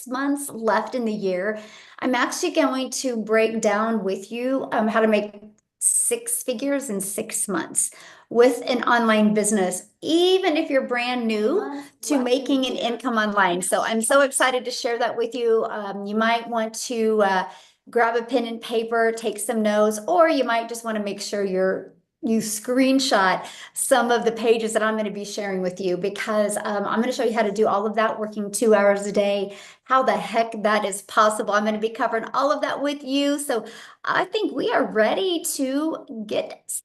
months left in the year. I'm actually going to break down with you how to make six figures in 6 months with an online business, even if you're brand new to making an income online. So I'm so excited to share that with you. You might want to grab a pen and paper, take some notes, or you might just want to make sure you screenshot some of the pages that I'm going to be sharing with you, because I'm going to show you how to do all of that working 2 hours a day, how the heck that is possible. I'm going to be covering all of that with you. So I think we are ready to get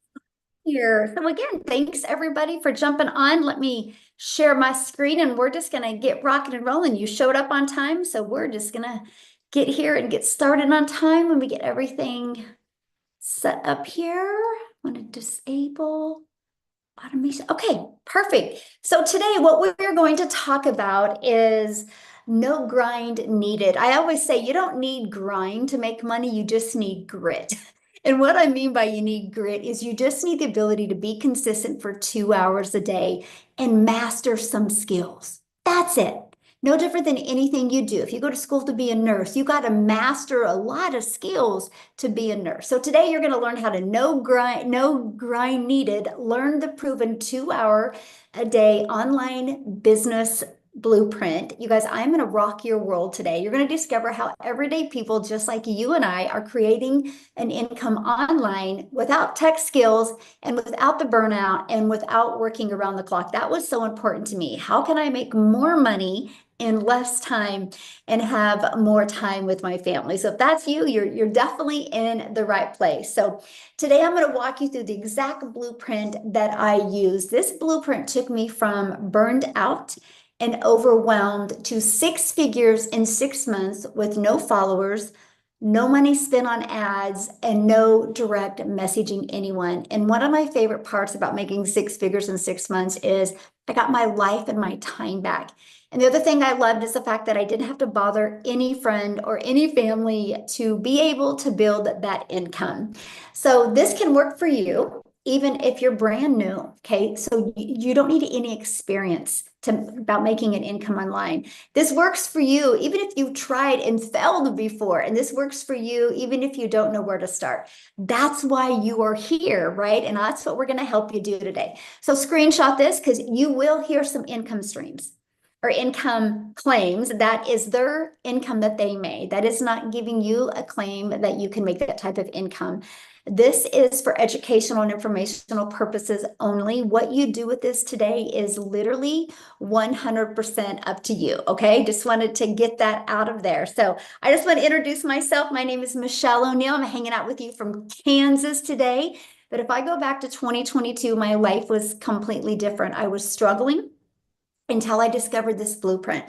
here. So again, thanks everybody for jumping on. Let me share my screen and we're just going to get rocking and rolling. You showed up on time, so we're just going to get here and get started on time when we get everything set up here. I'm going to disable automation. Okay, perfect. So today what we're going to talk about is no grind needed. I always say you don't need grind to make money, you just need grit. And what I mean by you need grit is you just need the ability to be consistent for 2 hours a day and master some skills. That's it. No different than anything you do. If you go to school to be a nurse, you got to master a lot of skills to be a nurse. So today you're going to learn how to no grind needed, learn the proven 2 hour a day online business blueprint. You guys, I'm going to rock your world today. You're going to discover how everyday people just like you and I are creating an income online without tech skills and without the burnout and without working around the clock. That was so important to me. How can I make more money in less time and have more time with my family? So if that's you, you're definitely in the right place. So today I'm going to walk you through the exact blueprint that I use. This blueprint took me from burned out and overwhelmed to six figures in 6 months with no followers, no money spent on ads, and no direct messaging anyone. And one of my favorite parts about making six figures in 6 months is I got my life and my time back. And the other thing I loved is the fact that I didn't have to bother any friend or any family to be able to build that income. So this can work for you, even if you're brand new. Okay, so you don't need any experience about making an income online. This works for you even if you've tried and failed before, and this works for you even if you don't know where to start. That's why you are here, right? And that's what we're going to help you do today. So screenshot this, because you will hear some income streams or income claims. That is their income that they made. That is not giving you a claim that you can make that type of income. This is for educational and informational purposes only. What you do with this today is literally 100% up to you, okay? Just wanted to get that out of there. So I just want to introduce myself. My name is Michelle O'Neill. I'm hanging out with you from Kansas today. But if I go back to 2022, my life was completely different. I was struggling until I discovered this blueprint.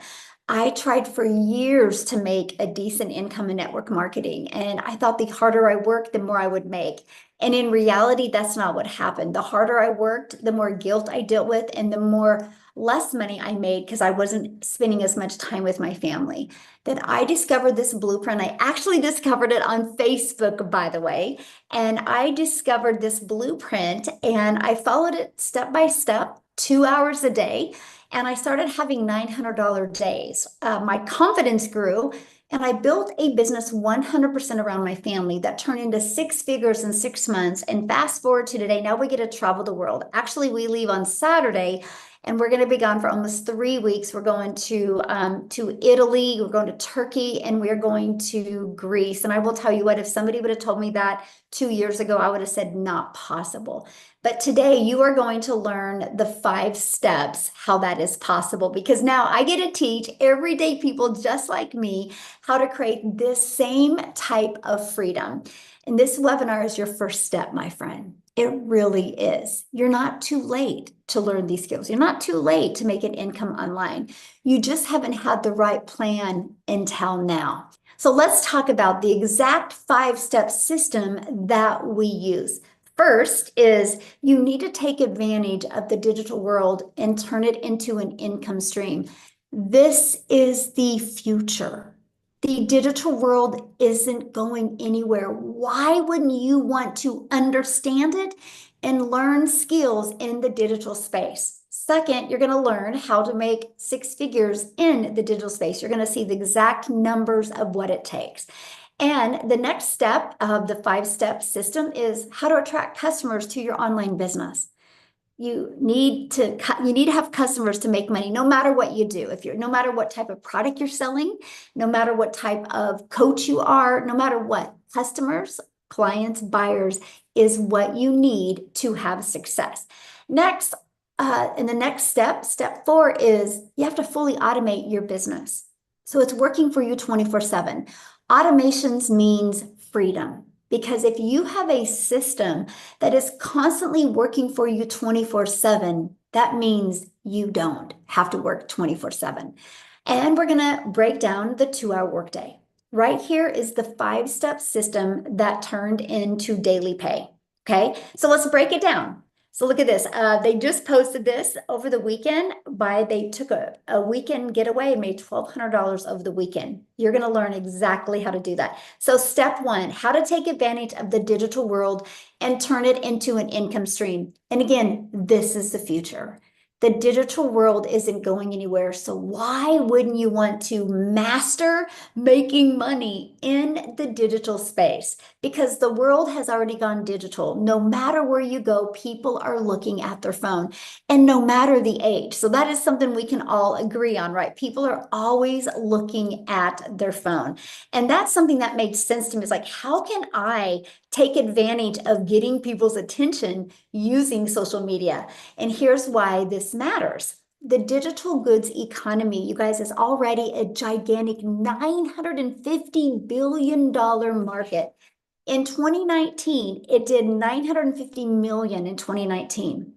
I tried for years to make a decent income in network marketing, and I thought the harder I worked, the more I would make. And in reality, that's not what happened. The harder I worked, the more guilt I dealt with, and the more less money I made because I wasn't spending as much time with my family. Then I discovered this blueprint. I actually discovered it on Facebook, by the way, and I discovered this blueprint and I followed it step by step, 2 hours a day. And I started having $900 days. My confidence grew, and I built a business 100% around my family that turned into six figures in 6 months. And fast forward to today, now we get to travel the world. Actually, we leave on Saturday, and we're going to be gone for almost 3 weeks. We're going to Italy, we're going to Turkey, and we're going to Greece. And I will tell you what, if somebody would have told me that 2 years ago, I would have said not possible. But today you are going to learn the 5 steps, how that is possible, because now I get to teach everyday people just like me how to create this same type of freedom. And this webinar is your first step, my friend. It really is. You're not too late to learn these skills. You're not too late to make an income online. You just haven't had the right plan until now. So let's talk about the exact 5-step system that we use. First is you need to take advantage of the digital world and turn it into an income stream. This is the future. The digital world isn't going anywhere. Why wouldn't you want to understand it and learn skills in the digital space? Second, you're going to learn how to make six figures in the digital space. You're going to see the exact numbers of what it takes. And the next step of the 5-step system is how to attract customers to your online business. You need to have customers to make money no matter what you do. No matter what type of product you're selling, no matter what type of coach you are, no matter what, customers, clients, buyers is what you need to have success. Next, and the next step 4, is you have to fully automate your business. So it's working for you 24/7. Automations means freedom. Because if you have a system that is constantly working for you 24/7, that means you don't have to work 24/7. And we're going to break down the 2-hour workday. Right here is the 5-step system that turned into daily pay. Okay, so let's break it down. So look at this. They just posted this over the weekend. They took a weekend getaway and made $1,200 over the weekend. You're going to learn exactly how to do that. So step 1, how to take advantage of the digital world and turn it into an income stream. And again, this is the future. The digital world isn't going anywhere. So why wouldn't you want to master making money in the digital space? Because the world has already gone digital. No matter where you go, people are looking at their phone, and no matter the age. So that is something we can all agree on, right? People are always looking at their phone. And that's something that made sense to me. It's like, how can I take advantage of getting people's attention using social media? And here's why this matters. The digital goods economy, you guys, is already a gigantic $950 billion market. In 2019, it did 950 million in 2019.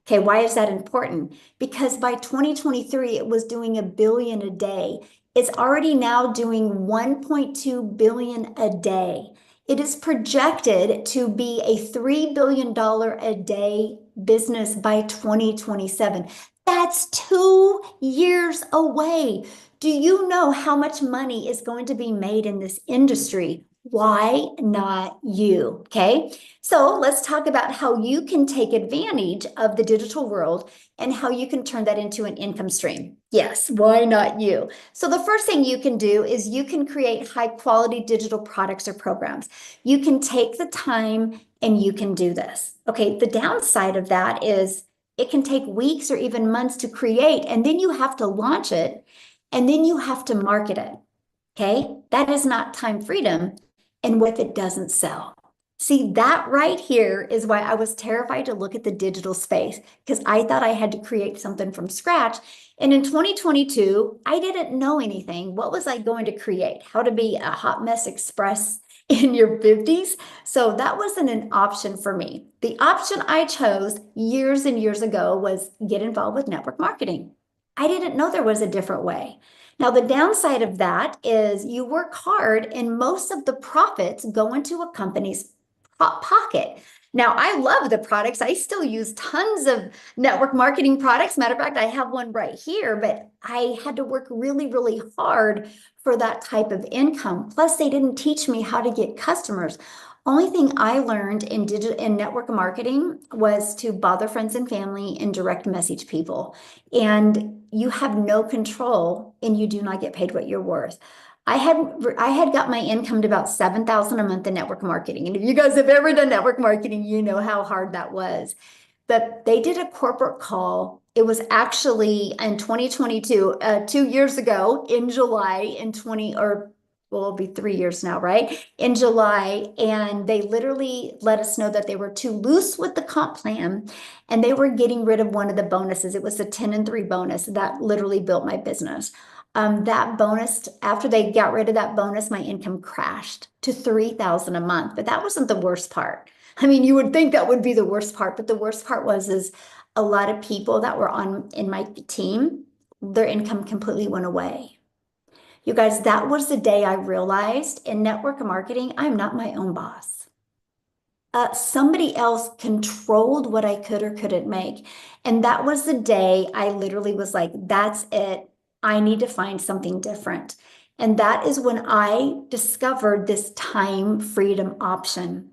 Okay, why is that important? Because by 2023, it was doing $1 billion a day. It's already now doing $1.2 billion a day. It is projected to be a $3 billion a day business by 2027. That's 2 years away. Do you know how much money is going to be made in this industry? Why not you? Okay, so let's talk about how you can take advantage of the digital world and how you can turn that into an income stream. Yes, why not you? So the first thing you can do is you can create high quality digital products or programs. You can take the time and you can do this. Okay, the downside of that is it can take weeks or even months to create, and then you have to launch it, and then you have to market it. Okay, that is not time freedom. And what if it doesn't sell? See, that right here is why I was terrified to look at the digital space, because I thought I had to create something from scratch. And in 2022, I didn't know anything. What was I going to create? How to be a hot mess express in your 50s? So that wasn't an option for me. The option I chose years and years ago was get involved with network marketing. I didn't know there was a different way. Now, the downside of that is you work hard and most of the profits go into a company's pocket. Now, I love the products. I still use tons of network marketing products. Matter of fact, I have one right here, but I had to work really, really hard for that type of income. Plus, they didn't teach me how to get customers. Only thing I learned in network marketing was to bother friends and family and direct message people. And you have no control and you do not get paid what you're worth. I had got my income to about 7,000 a month in network marketing. And if you guys have ever done network marketing, you know how hard that was. But they did a corporate call. It was actually in 2022, 2 years ago in July in 20, or well, it'll be 3 years now, right? In July. And they literally let us know that they were too loose with the comp plan and they were getting rid of one of the bonuses. It was a 10 and 3 bonus that literally built my business. That bonus, after they got rid of that bonus, my income crashed to 3,000 a month. But that wasn't the worst part. I mean, you would think that would be the worst part, but the worst part is a lot of people that were in my team, their income completely went away. You guys, that was the day I realized in network marketing, I'm not my own boss. Somebody else controlled what I could or couldn't make. And that was the day I literally was like, that's it. I need to find something different. And that is when I discovered this time freedom option.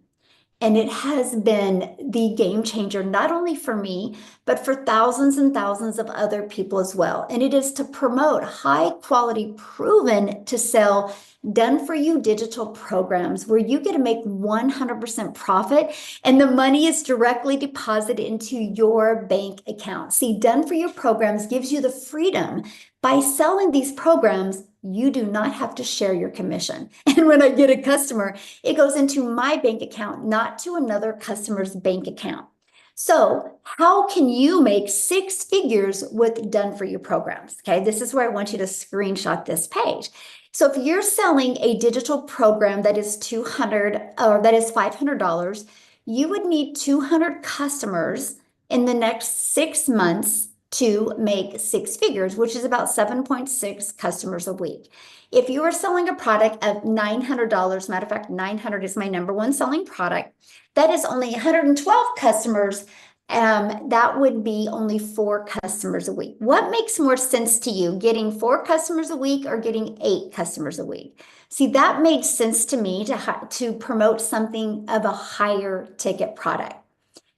And it has been the game changer, not only for me, but for thousands and thousands of other people as well. And it is to promote high quality, proven to sell, done for you digital programs where you get to make 100% profit and the money is directly deposited into your bank account. See, done for you programs gives you the freedom. By selling these programs, you do not have to share your commission. And when I get a customer, it goes into my bank account, not to another customer's bank account. So how can you make six figures with done for you programs? Okay, this is where I want you to screenshot this page. So if you're selling a digital program that is 200 or that is $500, you would need 200 customers in the next 6 months to make six figures, which is about 7.6 customers a week. If you are selling a product of $900, matter of fact, 900 is my number one selling product, that is only 112 customers. That would be only 4 customers a week. What makes more sense to you, getting 4 customers a week or getting 8 customers a week? See, that made sense to me to promote something of a higher ticket product.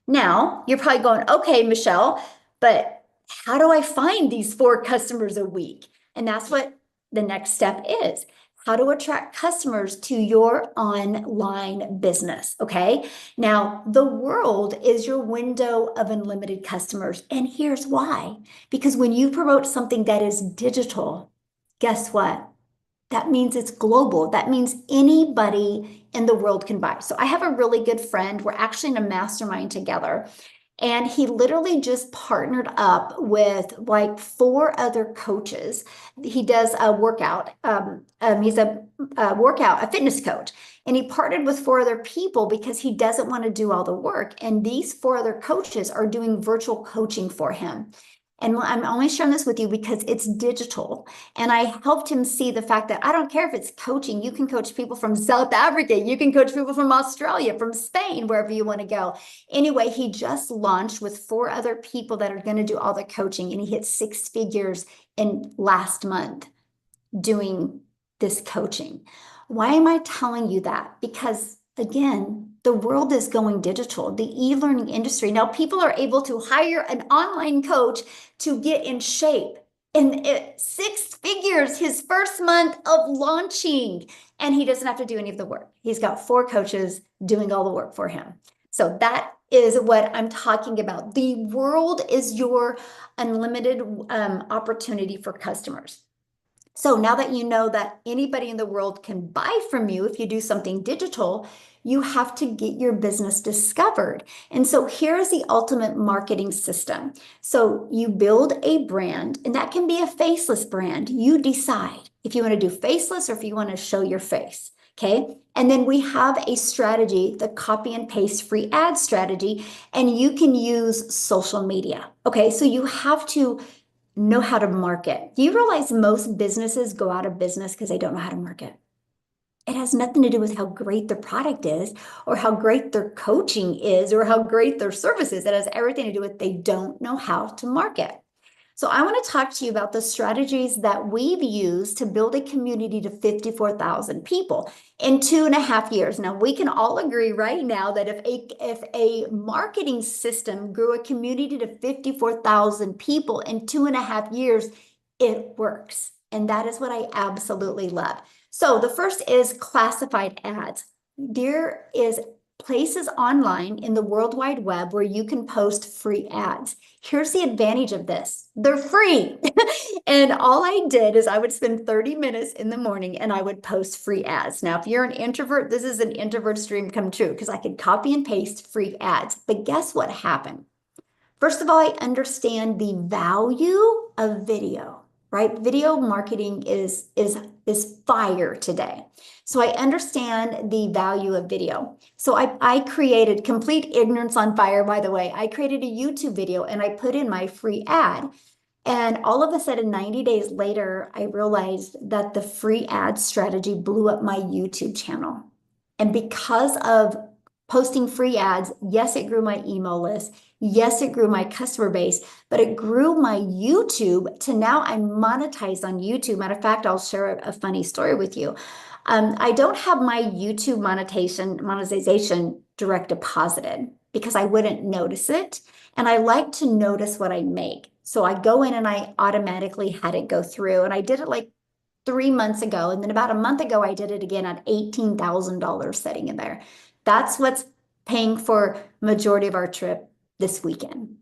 Now, you're probably going, okay, Michelle, but how do I find these 4 customers a week? And that's what the next step is. How to attract customers to your online business, okay? Now, the world is your window of unlimited customers. And here's why. Because when you promote something that is digital, guess what? That means it's global. That means anybody in the world can buy. So I have a really good friend. We're actually in a mastermind together. And he literally just partnered up with like 4 other coaches. He does a workout. He's a fitness coach. And he partnered with 4 other people because he doesn't want to do all the work. And these 4 other coaches are doing virtual coaching for him. And I'm only sharing this with you because it's digital. And I helped him see the fact that I don't care if it's coaching. You can coach people from South Africa. You can coach people from Australia, from Spain, wherever you want to go. Anyway, he just launched with 4 other people that are going to do all the coaching. And he hit 6 figures in last month doing this coaching. Why am I telling you that? Because again, the world is going digital, the e-learning industry. Now people are able to hire an online coach to get in shape. And 6 figures his first month of launching. And he doesn't have to do any of the work. He's got 4 coaches doing all the work for him. So that is what I'm talking about. The world is your unlimited opportunity for customers. So now that you know that anybody in the world can buy from you if you do something digital, you have to get your business discovered. And so here's the ultimate marketing system. So you build a brand, and that can be a faceless brand. You decide if you want to do faceless or if you want to show your face. Okay. And then we have a strategy, the copy and paste free ad strategy, and you can use social media. Okay. So you have to know how to market. Do you realize most businesses go out of business because they don't know how to market? It has nothing to do with how great their product is or how great their coaching is or how great their service is. It has everything to do with they don't know how to market. So I want to talk to you about the strategies that we've used to build a community to 54,000 people in 2.5 years. Now, we can all agree right now that if a marketing system grew a community to 54,000 people in 2.5 years, it works. And that is what I absolutely love. So the first is classified ads. There is places online in the World Wide Web where you can post free ads. Here's the advantage of this. They're free. And all I did is I would spend 30 minutes in the morning and I would post free ads. Now, if you're an introvert, this is an introvert's dream come true because I could copy and paste free ads. But guess what happened? First of all, I understand the value of video, right? Video marketing is fire today. So I understand the value of video. So I created complete ignorance on fire, by the way. I created a YouTube video and I put in my free ad. And all of a sudden, 90 days later, I realized that the free ad strategy blew up my YouTube channel. And because of posting free ads. Yes, it grew my email list. Yes, it grew my customer base, but it grew my YouTube to now I'm monetized on YouTube. Matter of fact, I'll share a funny story with you. I don't have my YouTube monetization direct deposited because I wouldn't notice it. And I like to notice what I make. So I go in and I automatically had it go through. And I did it like 3 months ago. And then about a month ago, I did it again at $18,000 sitting in there. That's what's paying for majority of our trip this weekend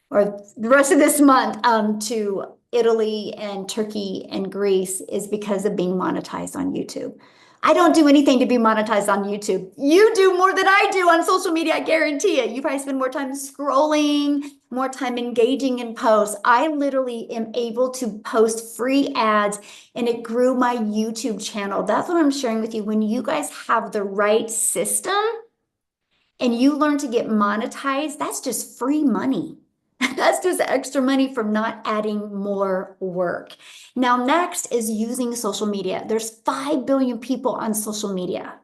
or the rest of this month to Italy and Turkey and Greece is because of being monetized on YouTube. I don't do anything to be monetized on YouTube. You do more than I do on social media, I guarantee it. You probably spend more time scrolling, more time engaging in posts. I literally am able to post free ads and it grew my YouTube channel. That's what I'm sharing with you. When you guys have the right system and you learn to get monetized, that's just free money. That's just extra money from not adding more work. Now, next is using social media. There's 5 billion people on social media,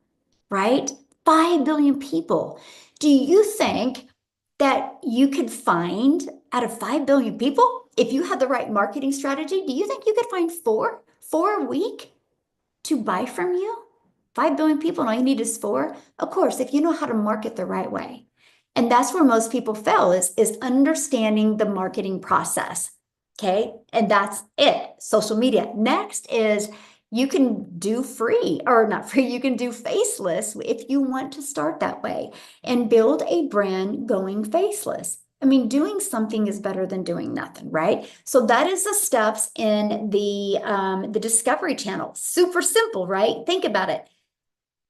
right? 5 billion people. Do you think that you could find out of 5 billion people, if you had the right marketing strategy, do you think you could find four a week to buy from you? 5 billion people, and all you need is four. Of course, if you know how to market the right way. And that's where most people fail is understanding the marketing process. Okay. And that's it. Social media. Next is you can do free or not free. You can do faceless if you want to start that way and build a brand going faceless. I mean, doing something is better than doing nothing, right? So that is the steps in the discovery channel. Super simple, right? Think about it.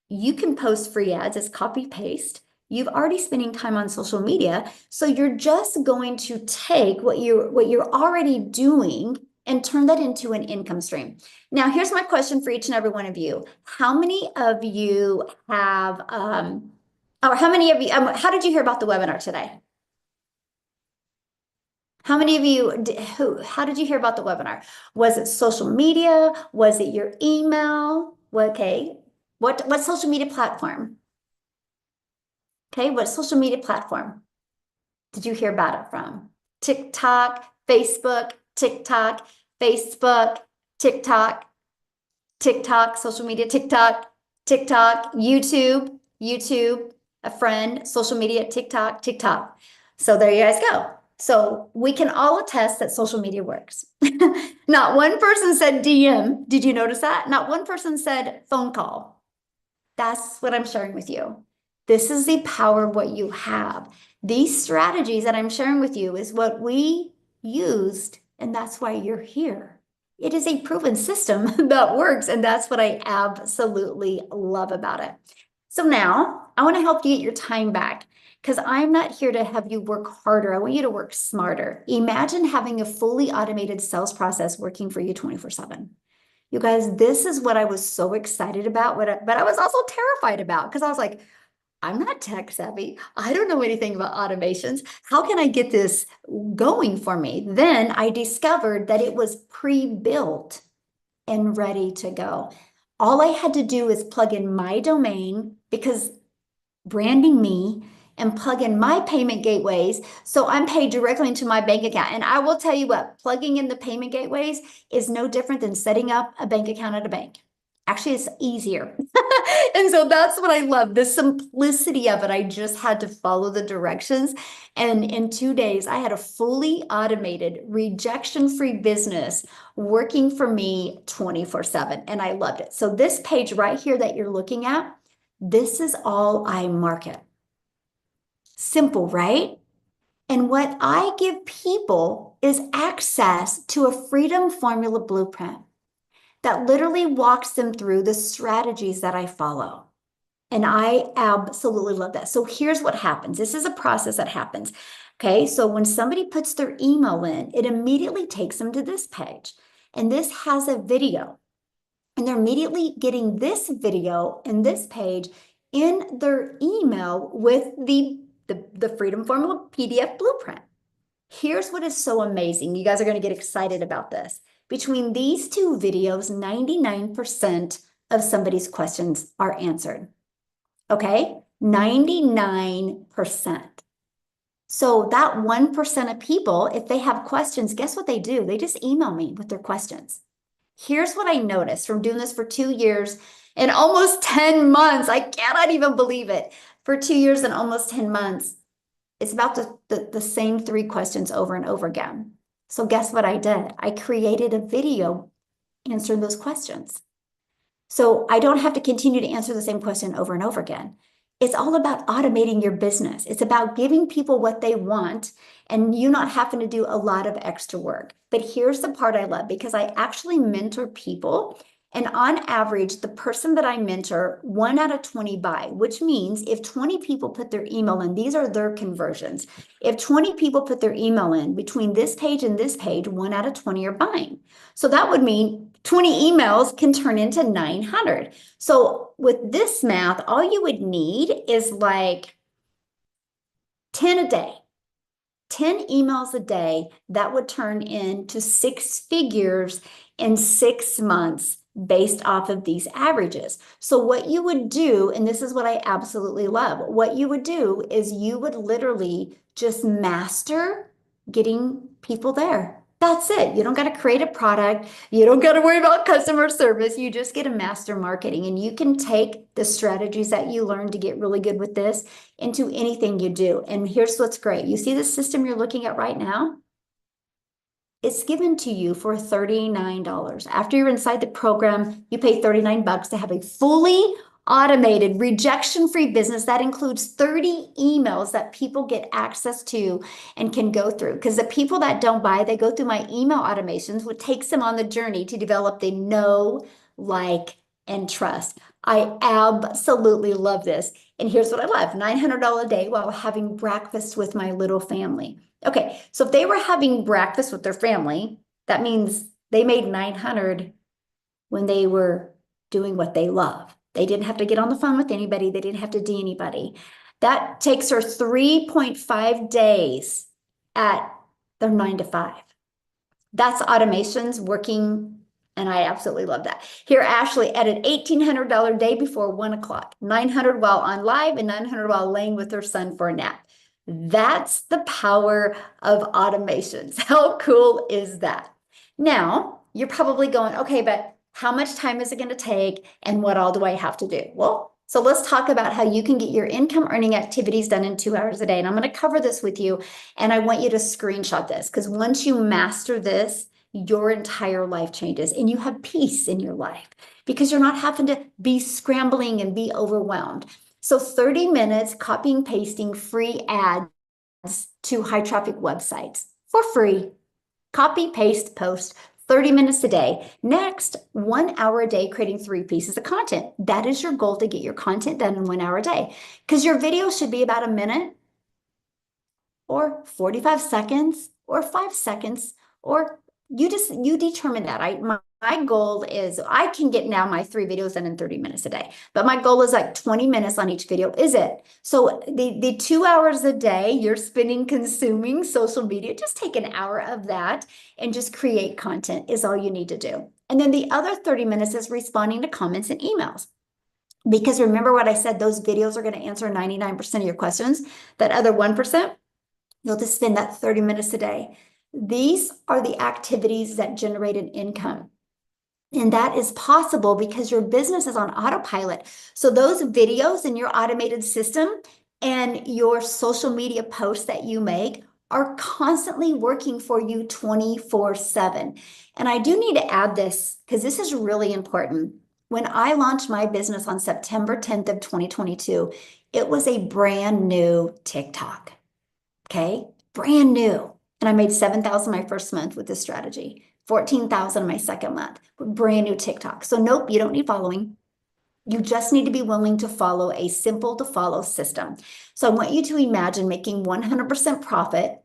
You can post free ads as copy paste. You've already spending time on social media, so you're just going to take what you're already doing and turn that into an income stream. Now, here's my question for each and every one of you. How many of you have or how many of you how did you hear about the webinar today? How many of you, how did you hear about the webinar? Was it social media? Was it your email? Okay. What social media platform? Okay, what social media platform did you hear about it from? TikTok, Facebook, TikTok, Facebook, TikTok, TikTok, social media, TikTok, TikTok, YouTube, a friend, social media, TikTok, TikTok. So there you guys go. So we can all attest that social media works. Not one person said DM. Did you notice that? Not one person said phone call. That's what I'm sharing with you. This is the power of what you have. These strategies that I'm sharing with you is what we used, and that's why you're here. It is a proven system that works, and that's what I absolutely love about it. So now I want to help you get your time back because I'm not here to have you work harder. I want you to work smarter. Imagine having a fully automated sales process working for you 24/7. You guys, this is what I was so excited about, but I was also terrified about because I was like, I'm not tech savvy. I don't know anything about automations. How can I get this going for me? Then I discovered that it was pre-built and ready to go. All I had to do is plug in my domain because branding me and plug in my payment gateways so I'm paid directly into my bank account. And I will tell you what, plugging in the payment gateways is no different than setting up a bank account at a bank. Actually, it's easier. And so that's what I love, the simplicity of it. I just had to follow the directions. And in 2 days, I had a fully automated, rejection-free business working for me 24/7. And I loved it. So this page right here that you're looking at, this is all I market. Simple, right? And what I give people is access to a freedom formula blueprint that literally walks them through the strategies that I follow. And I absolutely love that. So here's what happens. This is a process that happens. Okay, so when somebody puts their email in, it immediately takes them to this page. And this has a video. And they're immediately getting this video and this page in their email with the Freedom Formula PDF blueprint. Here's what is so amazing. You guys are going to get excited about this. Between these two videos, 99% of somebody's questions are answered. Okay? 99%. So that 1% of people, if they have questions, guess what they do? They just email me with their questions. Here's what I noticed from doing this for 2 years and almost 10 months. I cannot even believe it. For 2 years and almost 10 months, it's about the same three questions over and over again. So guess what I did? I created a video answering those questions. So I don't have to continue to answer the same question over and over again. It's all about automating your business. It's about giving people what they want and you not having to do a lot of extra work. But here's the part I love because I actually mentor people. And on average, the person that I mentor, 1 out of 20 buy, which means if 20 people put their email in, these are their conversions. If 20 people put their email in between this page and this page, 1 out of 20 are buying. So that would mean 20 emails can turn into 900. So with this math, all you would need is like 10 a day. 10 emails a day, that would turn into 6 figures in 6 months based off of these averages. So what you would do, and this is what I absolutely love, what you would do is you would literally just master getting people there. That's it. You don't got to create a product. You don't got to worry about customer service. You just get a master marketing and you can take the strategies that you learn to get really good with this into anything you do. And here's what's great. You see the system you're looking at right now? It's given to you for $39. After you're inside the program, you pay $39 to have a fully automated, rejection-free business that includes 30 emails that people get access to and can go through. Because the people that don't buy, they go through my email automations, which takes them on the journey to develop the know, like, and trust. I absolutely love this. And here's what I love, $900 a day while having breakfast with my little family. Okay, so if they were having breakfast with their family, that means they made 900 when they were doing what they love. They didn't have to get on the phone with anybody. They didn't have to D anybody. That takes her 3.5 days at their 9 to 5. That's automations working, and I absolutely love that. Here, Ashley at an $1,800 day before 1 o'clock, 900 while on live and 900 while laying with her son for a nap. That's the power of automations. How cool is that? Now, you're probably going, okay, but how much time is it going to take and what all do I have to do? Well, so let's talk about how you can get your income earning activities done in 2 hours a day. And I'm going to cover this with you. And I want you to screenshot this because once you master this, your entire life changes and you have peace in your life because you're not having to be scrambling and be overwhelmed. So 30 minutes copying, pasting free ads to high traffic websites for free. Copy, paste, post 30 minutes a day. Next, 1 hour a day creating 3 pieces of content. That is your goal to get your content done in 1 hour a day because your video should be about a minute or 45 seconds or 5 seconds or you determine that. My goal is I can get now my 3 videos done in 30 minutes a day, but my goal is like 20 minutes on each video. Is it? So the 2 hours a day you're spending consuming social media, just take an hour of that and just create content is all you need to do. And then the other 30 minutes is responding to comments and emails. Because remember what I said, those videos are going to answer 99% of your questions. That other 1%, you'll just spend that 30 minutes a day. These are the activities that generate an income. And that is possible because your business is on autopilot. So those videos in your automated system and your social media posts that you make are constantly working for you 24/7. And I do need to add this because this is really important. When I launched my business on September 10th of 2022, it was a brand new TikTok. Okay, brand new. And I made 7,000 my first month with this strategy, 14,000 my second month, brand new TikTok. So nope, you don't need following. You just need to be willing to follow a simple to follow system. So I want you to imagine making 100% profit,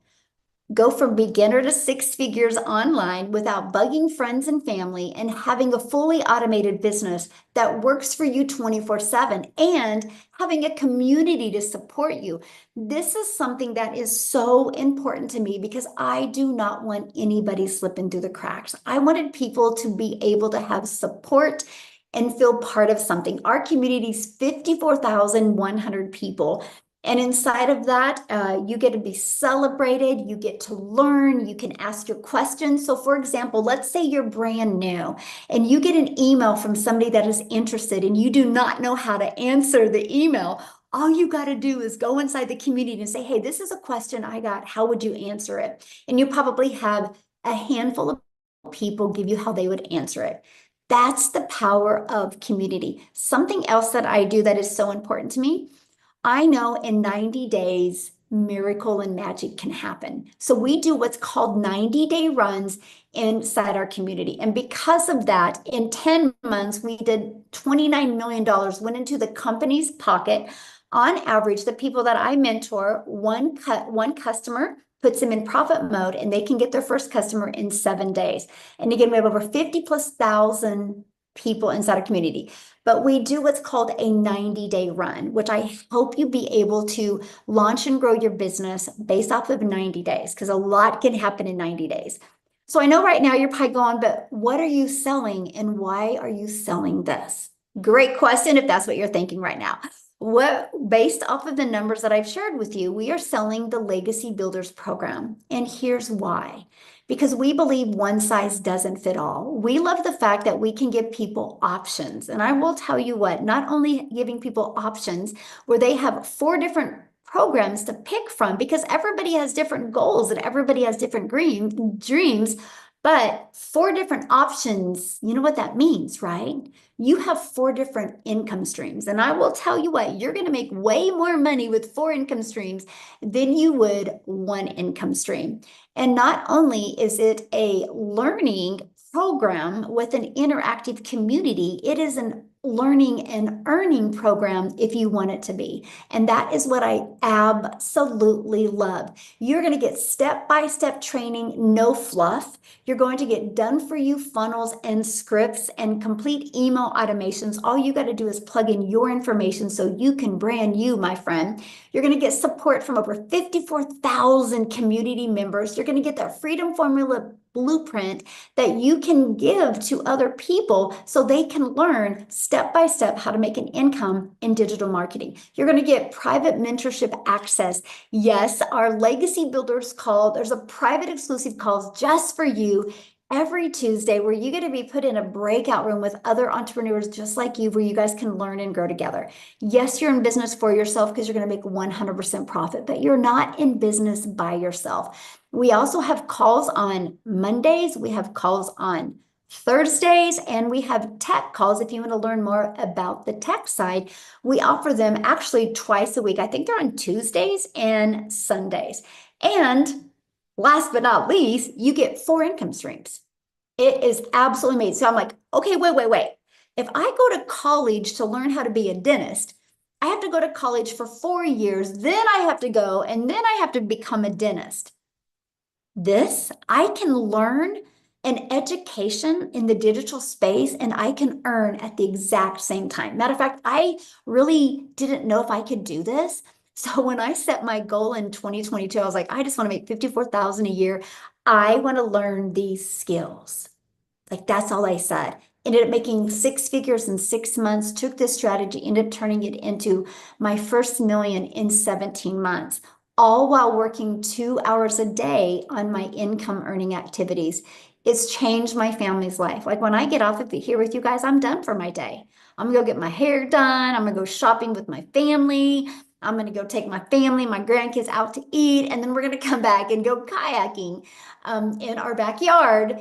go from beginner to 6 figures online without bugging friends and family and having a fully automated business that works for you 24/7 and having a community to support you. This is something that is so important to me because I do not want anybody slipping through the cracks. I wanted people to be able to have support and feel part of something. Our community is 54,100 people. And inside of that, you get to be celebrated, you get to learn, you can ask your questions. So for example, let's say you're brand new and you get an email from somebody that is interested and you do not know how to answer the email. All you got to do is go inside the community and say, hey, this is a question I got. How would you answer it? And you probably have a handful of people give you how they would answer it. That's the power of community. Something else that I do that is so important to me, I know in 90 days, miracle and magic can happen. So we do what's called 90-day runs inside our community. And because of that, in 10 months, we did $29 million went into the company's pocket. On average, the people that I mentor, one customer puts them in profit mode and they can get their first customer in 7 days. And again, we have over 50 plus thousand people inside our community. But we do what's called a 90-day run, which I hope you be able to launch and grow your business based off of 90 days, because a lot can happen in 90 days. So I know right now you're probably going, but what are you selling and why are you selling this? Great question if that's what you're thinking right now. Based off of the numbers that I've shared with you, we are selling the Legacy Builders program. And here's why. Because we believe one size doesn't fit all. We love the fact that we can give people options. And I will tell you what, not only giving people options where they have 4 different programs to pick from, because everybody has different goals and everybody has different dreams, but 4 different options, you know what that means, right? You have 4 different income streams. And I will tell you what, you're going to make way more money with 4 income streams than you would 1 income stream. And not only is it a learning program with an interactive community, it is an learning and earning program if you want it to be. And that is what I absolutely love. You're going to get step-by-step training, no fluff. You're going to get done for you funnels and scripts and complete email automations. All you got to do is plug in your information so you can brand you, my friend. You're going to get support from over 54,000 community members. You're going to get that Freedom Formula blueprint that you can give to other people so they can learn step by step how to make an income in digital marketing. You're going to get private mentorship access. Yes, our Legacy Builders call, there's a private exclusive calls just for you every Tuesday where you get to be put in a breakout room with other entrepreneurs just like you, where you guys can learn and grow together. Yes, you're in business for yourself because you're going to make 100% profit, but you're not in business by yourself. We also have calls on Mondays. We have calls on Thursdays, and we have tech calls. If you want to learn more about the tech side, we offer them actually twice a week. I think they're on Tuesdays and Sundays. And last but not least, you get 4 income streams. It is absolutely amazing. So I'm like, okay, wait. If I go to college to learn how to be a dentist, I have to go to college for 4 years, then I have to go, and then I have to become a dentist. This, I can learn an education in the digital space and I can earn at the exact same time. Matter of fact, I really didn't know if I could do this. So when I set my goal in 2022, I was like, I just want to make 54,000 a year. I want to learn these skills. Like that's all I said. Ended up making 6 figures in 6 months, took this strategy, ended up turning it into my first million in 17 months, all while working 2 hours a day on my income earning activities. It's changed my family's life. Like when I get off of here with you guys, I'm done for my day. I'm gonna go get my hair done. I'm gonna go shopping with my family. I'm gonna go take my family, my grandkids out to eat, and then we're gonna come back and go kayaking in our backyard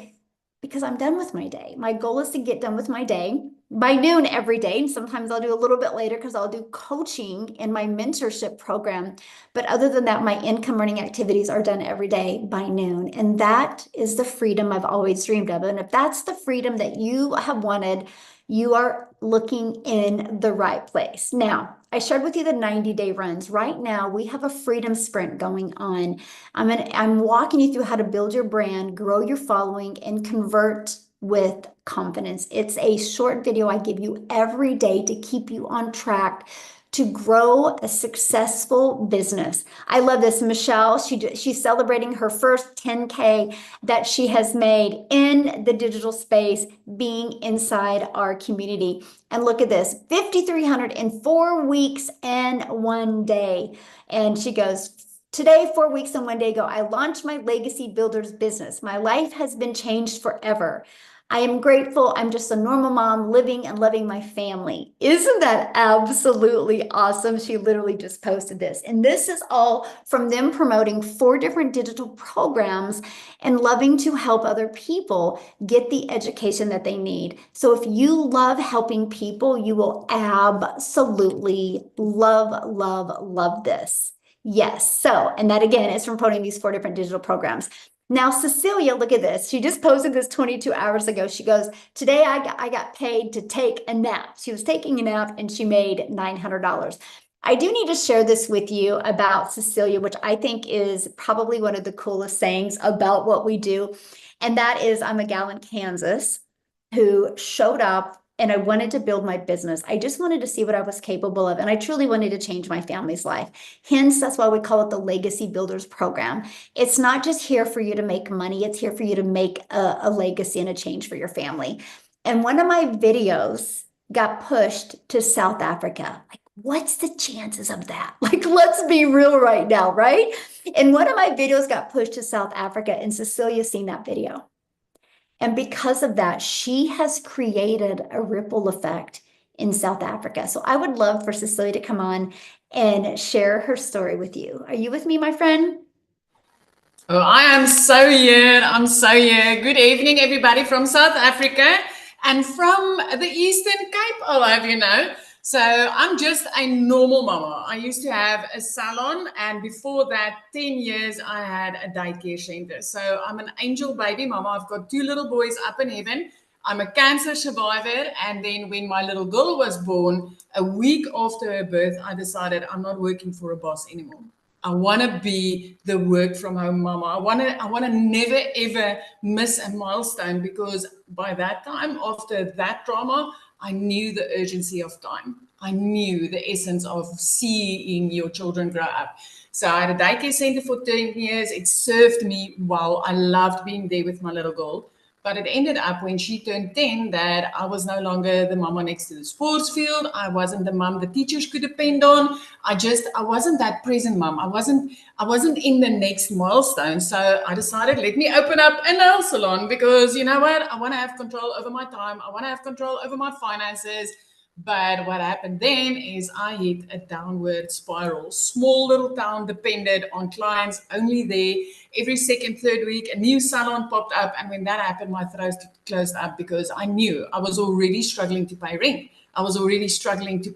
because I'm done with my day. My goal is to get done with my day by noon every day. And sometimes I'll do a little bit later because I'll do coaching in my mentorship program. But other than that, my income earning activities are done every day by noon. And that is the freedom I've always dreamed of. And if that's the freedom that you have wanted, you are looking in the right place. Now, I shared with you the 90-day runs. Right now, we have a freedom sprint going on. I'm walking you through how to build your brand, grow your following, and convert with confidence. It's a short video I give you every day to keep you on track to grow a successful business. I love this. Michelle, she's celebrating her first 10K that she has made in the digital space, being inside our community. And look at this, 5,300 in 4 weeks and 1 day. And she goes, today, 4 weeks and 1 day ago, I launched my Legacy Builders business. My life has been changed forever. I am grateful. I'm just a normal mom living and loving my family. Isn't that absolutely awesome? She literally just posted this. And this is all from them promoting 4 different digital programs and loving to help other people get the education that they need. So if you love helping people, you will absolutely love this. Yes. So, and that again is from promoting these 4 different digital programs. Now, Cecilia, look at this. She just posted this 22 hours ago. She goes, today I got paid to take a nap. She was taking a nap and she made $900. I do need to share this with you about Cecilia, which I think is probably one of the coolest sayings about what we do. And that is, I'm a gal in Kansas who showed up and I wanted to build my business. I just wanted to see what I was capable of. And I truly wanted to change my family's life. Hence, that's why we call it the Legacy Builders program. It's not just here for you to make money. It's here for you to make a legacy and a change for your family. And one of my videos got pushed to South Africa. Like, what's the chances of that? Like, let's be real right now, right? And one of my videos got pushed to South Africa and Cecilia's seen that video. And because of that, she has created a ripple effect in South Africa. So I would love for Cecilia to come on and share her story with you. Are you with me, my friend? Oh, I am so here. I'm so here. Good evening, everybody from South Africa and from the Eastern Cape, I'll have you know. So I'm just a normal mama. I used to have a salon, and before that, 10 years, I had a daycare center. So I'm an angel baby mama. I've got 2 little boys up in heaven. I'm a cancer survivor. And then when my little girl was born, a week after her birth, I decided I'm not working for a boss anymore. I want to be the work from home mama. I want to never ever miss a milestone, because by that time, after that trauma, I knew the urgency of time. I knew the essence of seeing your children grow up. So I had a daycare center for 10 years. It served me well. I loved being there with my little girl. But it ended up when she turned 10 that I was no longer the mama next to the sports field. I wasn't the mom the teachers could depend on. I wasn't that present mom. I wasn't in the next milestone. So I decided, let me open up a nail salon, because you know what? I want to have control over my time. I want to have control over my finances. But what happened then is I hit a downward spiral. Small little town depended on clients only there. Every second, third week, a new salon popped up. And when that happened, my throat closed up, because I knew I was already struggling to pay rent. I was already struggling to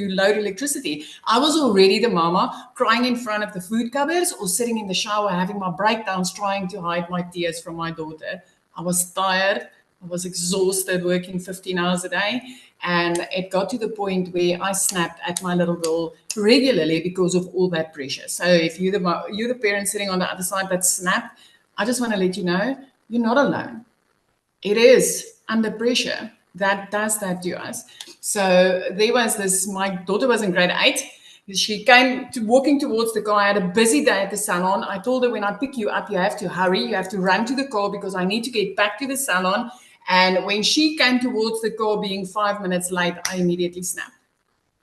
load electricity. I was already the mama crying in front of the food cupboards or sitting in the shower having my breakdowns, trying to hide my tears from my daughter. I was tired. I was exhausted, working 15 hours a day. And it got to the point where I snapped at my little girl regularly because of all that pressure. So if you're the parent sitting on the other side that snapped, I just want to let you know, you're not alone. It is under pressure that does that to us. So there was this, my daughter was in grade 8. She came to walking towards the car. I had a busy day at the salon. I told her, when I pick you up, you have to hurry. You have to run to the car, because I need to get back to the salon. And when she came towards the car being 5 minutes late, I immediately snapped.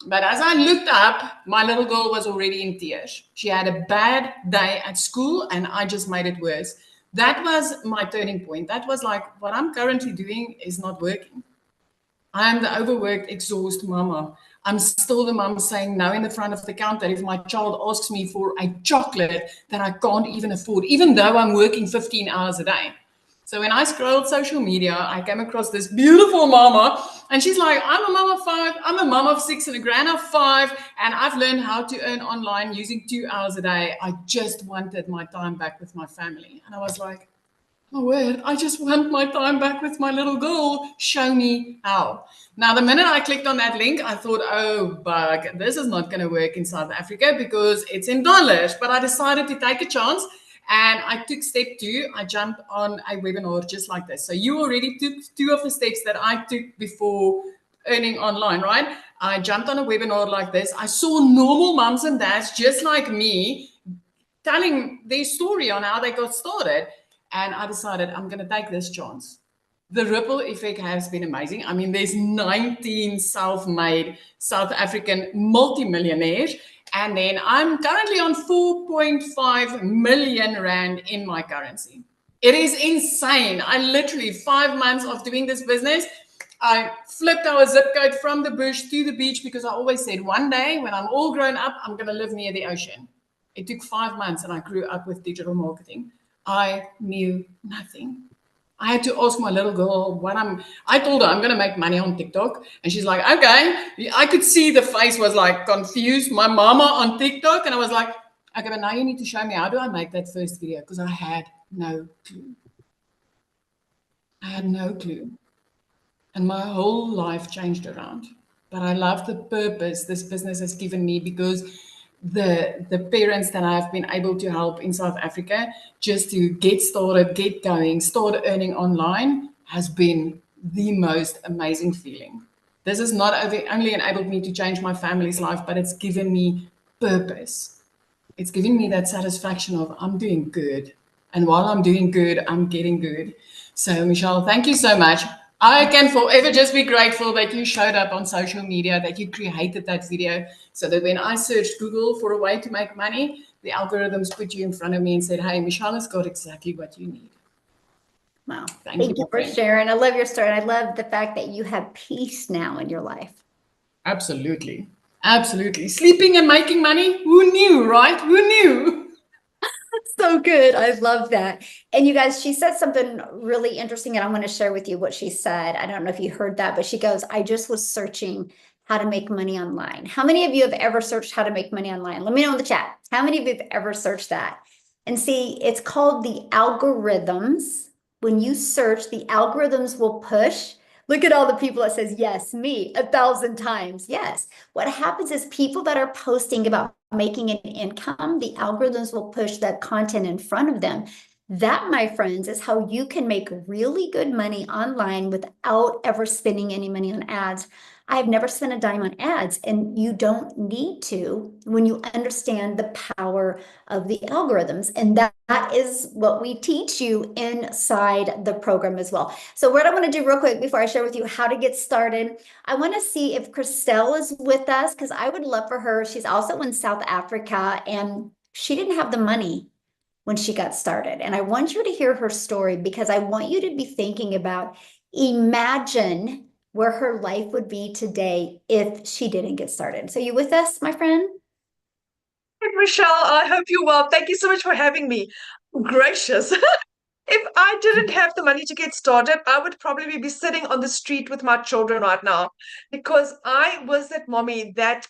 But as I looked up, my little girl was already in tears. She had a bad day at school, and I just made it worse. That was my turning point. That was like, what I'm currently doing is not working. I'm the overworked, exhausted mama. I'm still the mom saying no in the front of the counter if my child asks me for a chocolate that I can't even afford, even though I'm working 15 hours a day. So when I scrolled social media, I came across this beautiful mama, and she's like, I'm a mom of 5, I'm a mom of 6 and a grand of 5, and I've learned how to earn online using 2 hours a day. I just wanted my time back with my family. And I was like, oh, word, I just want my time back with my little girl. Show me how. Now, the minute I clicked on that link, I thought, oh, bug, this is not going to work in South Africa because it's in dollars. But I decided to take a chance, and I took step 2. I jumped on a webinar just like this. So you already took 2 of the steps that I took before earning online, right? I jumped on a webinar like this. I saw normal moms and dads just like me telling their story on how they got started. And I decided I'm going to take this chance. The ripple effect has been amazing. I mean, there's 19 self-made South African multimillionaires. And then I'm currently on 4.5 million Rand in my currency. It is insane. I literally, 5 months of doing this business, I flipped our zip code from the bush to the beach because I always said one day when I'm all grown up, I'm going to live near the ocean. It took 5 months and I grew up with digital marketing. I knew nothing. I had to ask my little girl I told her I'm going to make money on TikTok. And she's like, okay. I could see the face was like confused. My mama on TikTok. And I was like, okay, but now you need to show me how do I make that first video? Because I had no clue. I had no clue. And my whole life changed around. But I love the purpose this business has given me because the parents that I've been able to help in South Africa just to get started, get going, start earning online has been the most amazing feeling. This has not only enabled me to change my family's life, but it's given me purpose. It's giving me that satisfaction of I'm doing good. And while I'm doing good, I'm getting good. So, Michelle, thank you so much. I can forever just be grateful that you showed up on social media, that you created that video, so that when I searched Google for a way to make money, the algorithms put you in front of me and said, hey, Michelle has got exactly what you need. Wow. Thank you for sharing. I love your story. And I love the fact that you have peace now in your life. Absolutely. Absolutely. Sleeping and making money. Who knew, right? Who knew? So good. I love that. And you guys, she said something really interesting, and I want to share with you what she said. I don't know if you heard that, but she goes, I just was searching how to make money online. How many of you have ever searched how to make money online? Let me know in the chat. How many of you have ever searched that? And see, it's called the algorithms. When you search, the algorithms will push. Look at all the people that says, yes, me, 1,000 times. Yes. What happens is people that are posting about making an income, the algorithms will push that content in front of them. That, my friends, is how you can make really good money online without ever spending any money on ads. I've never spent a dime on ads, and you don't need to when you understand the power of the algorithms. And that is what we teach you inside the program as well. So what I want to do real quick before I share with you how to get started, I want to see if Christelle is with us because I would love for her. She's also in South Africa and she didn't have the money when she got started. And I want you to hear her story because I want you to be thinking about, imagine where her life would be today if she didn't get started. So you with us, my friend? Michelle, I hope you're well. Thank you so much for having me. Gracious. If I didn't have the money to get started, I would probably be sitting on the street with my children right now because I was that mommy that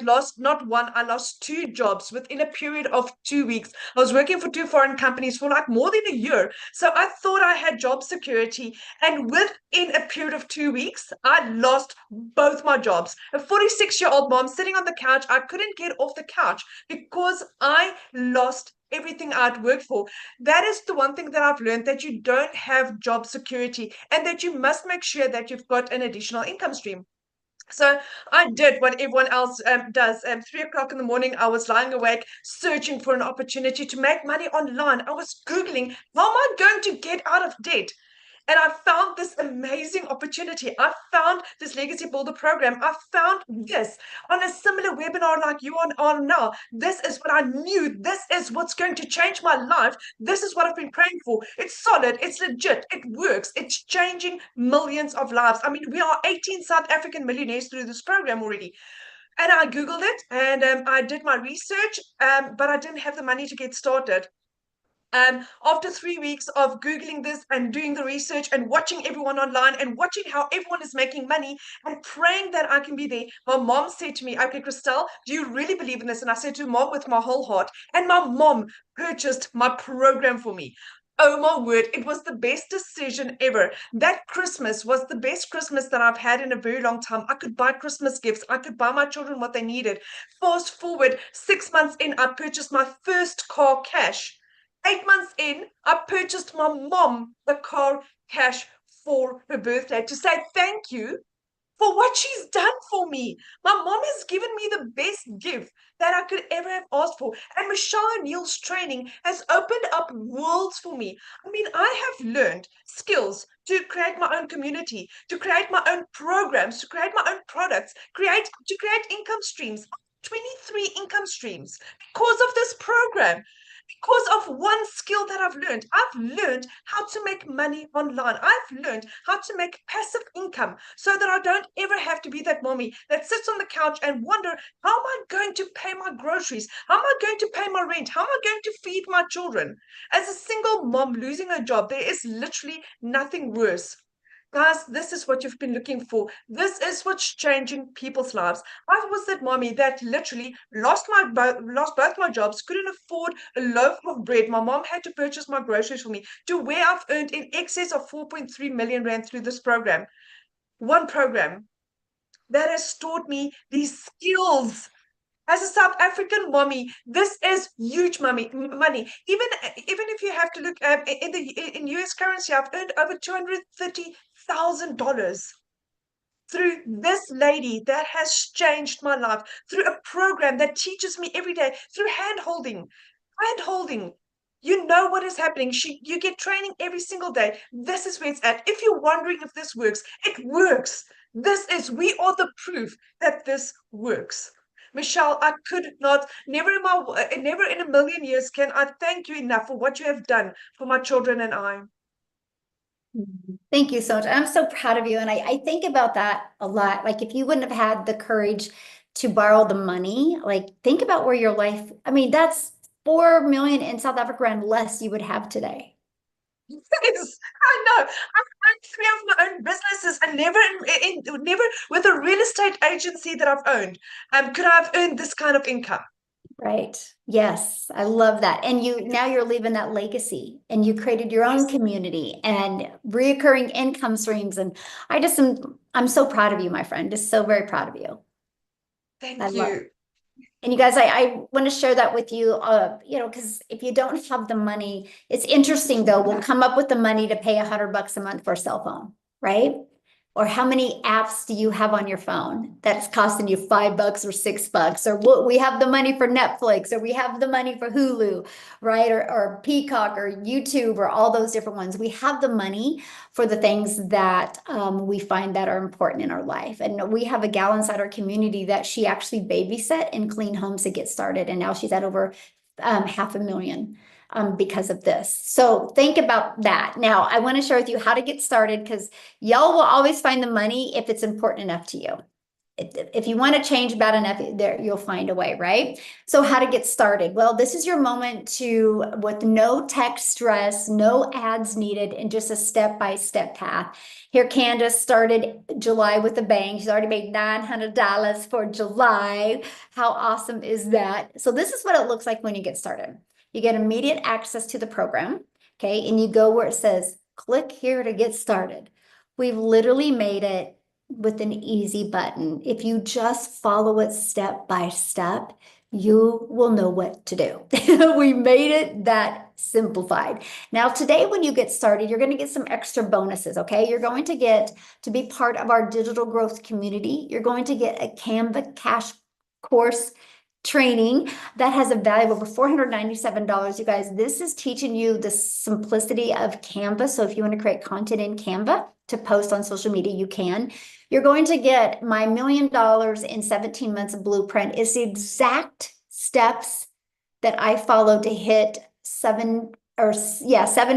lost not one, I lost two jobs within a period of 2 weeks. I was working for two foreign companies for like more than a year. So I thought I had job security, and within a period of 2 weeks, I lost both my jobs. A 46-year-old mom sitting on the couch, I couldn't get off the couch because I lost everything I'd worked for. That is the one thing that I've learned, that you don't have job security and that you must make sure that you've got an additional income stream. So I did what everyone else does. 3 o'clock in the morning, I was lying awake, searching for an opportunity to make money online. I was Googling, how am I going to get out of debt? And I found this amazing opportunity. I found this Legacy Builder program. I found this on a similar webinar like you on now. This is what I knew. This is what's going to change my life. This is what I've been praying for. It's solid. It's legit. It works. It's changing millions of lives. I mean, we are 18 South African millionaires through this program already. And I Googled it and I did my research, but I didn't have the money to get started. After 3 weeks of Googling this and doing the research and watching everyone online and watching how everyone is making money and praying that I can be there, my mom said to me, okay, Christelle, do you really believe in this? And I said to Mom with my whole heart. And my mom purchased my program for me. Oh my word, it was the best decision ever. That Christmas was the best Christmas that I've had in a very long time. I could buy Christmas gifts. I could buy my children what they needed. Fast forward, 6 months in, I purchased my first car cash. 8 months in, I purchased my mom a car cash for her birthday to say thank you for what she's done for me. My mom has given me the best gift that I could ever have asked for. And Michelle O'Neill's training has opened up worlds for me. I mean, I have learned skills to create my own community, to create my own programs, to create my own products, to create income streams. 23 income streams because of this program, because of one skill that I've learned. I've learned how to make money online. I've learned how to make passive income so that I don't ever have to be that mommy that sits on the couch and wonder, how am I going to pay my groceries? How am I going to pay my rent? How am I going to feed my children? As a single mom losing her job, there is literally nothing worse. Guys, this is what you've been looking for. This is what's changing people's lives. I was that mommy that literally lost both my jobs, couldn't afford a loaf of bread. My mom had to purchase my groceries for me, to where I've earned in excess of 4.3 million rand through this program. One program that has taught me these skills. As a South African mommy, this is huge money. Even if you have to look in US currency, I've earned over $230,000 through this lady that has changed my life, through a program that teaches me every day, through hand holding. You know what is happening. You get training every single day. This is where it's at. If you're wondering if this works, it works. We are the proof that this works. Michelle, I could not, never in a million years can I thank you enough for what you have done for my children and I. Thank you so much. I'm so proud of you. And I think about that a lot. Like if you wouldn't have had the courage to borrow the money, like think about where your life, I mean, that's 4 million in South Africa and less you would have today. Yes, I know. I've owned three of my own businesses, and never with a real estate agency that I've owned, could I have earned this kind of income. Right. Yes, I love that. And now you're leaving that legacy and you created your own Yes, community and reoccurring income streams. And I'm so proud of you, my friend. Just so very proud of you. I thank love it. you. And you guys, I want to share that with you, because if you don't have the money, it's interesting though, we'll come up with the money to pay $100 a month for a cell phone, right? Or how many apps do you have on your phone that's costing you $5 or $6? Or what we have the money for Netflix, or we have the money for Hulu, right? Or Peacock or YouTube or all those different ones. We have the money for the things that we find that are important in our life. And we have a gal inside our community that she actually babysat and cleaned homes to get started. And now she's at over 500,000 because of this. So think about that. Now, I want to share with you how to get started because y'all will always find the money if it's important enough to you. If you want to change bad enough, there you'll find a way, right? So how to get started? Well, this is your moment to, with no tech stress, no ads needed, and just a step-by-step path. Here, Candace started July with a bang. She's already made $900 for July. How awesome is that? So this is what it looks like when you get started. You get immediate access to the program, okay? And you go where it says, click here to get started. We've literally made it with an easy button. If you just follow it step by step, you will know what to do. We made it that simplified. Now, today, when you get started, you're going to get some extra bonuses, okay? You're going to get to be part of our digital growth community. You're going to get a Canva Cash course training that has a value of over $497. You guys, this is teaching you the simplicity of Canva. So if you want to create content in Canva to post on social media, you can. You're going to get my $1 million in 17 months blueprint. It's the exact steps that I followed to hit seven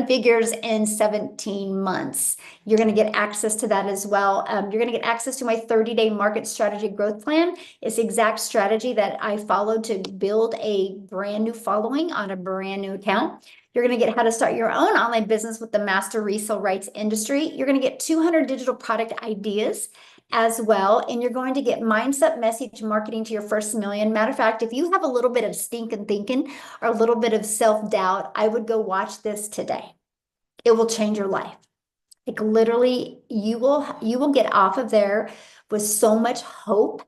figures in 17 months. You're going to get access to that as well. You're going to get access to my 30-day market strategy growth plan. It's the exact strategy that I followed to build a brand new following on a brand new account. You're going to get how to start your own online business with the master resale rights industry. You're going to get 200 digital product ideas as well. And you're going to get mindset message marketing to your first million. Matter of fact, if you have a little bit of stinking thinking or a little bit of self-doubt, I would go watch this today. It will change your life. Like literally, you will get off of there with so much hope